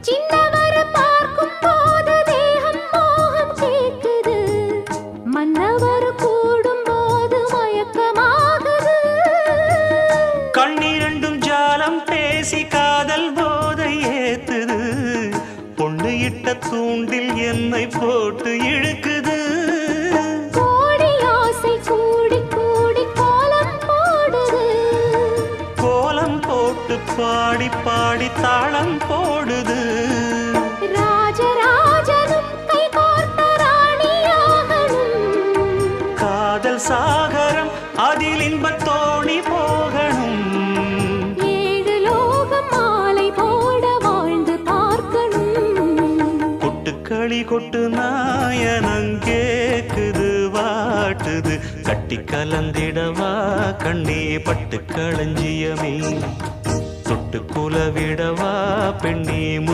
சின்னவர பார்க்கும் போது தேகம் மோகம் கேக்குது, மன்னவர் கூடும் போது மயக்கமாகுது. கண்ணிரண்டும் ஜாலம் பேசி காதல் போதை ஏத்துது, பொண்ணு இட்ட தூண்டில் என்னை போட்டு இழுக்குது. கோடி ஆசை கூடி கூடி கோலம் போடுது, கோலம் போட்டு பாடி பாடி தாளம் போடுது. ராஜராஜனும் கை கோர்த்த ராணியாகணும், காதல் சாகரம் அதில் இன்பத் தோணி போகணும். ஏழு லோகம் மாலை போட வாழ்ந்து பார்க்கணும். கொட்டுக்களி கொட்டு நாயனங்கேக்குது வாட்டுது, கட்டி கலந்திடவா கண்ணே பட்டு களஞ்சியமே, தொட்டு குலவிடவா பெண்ணே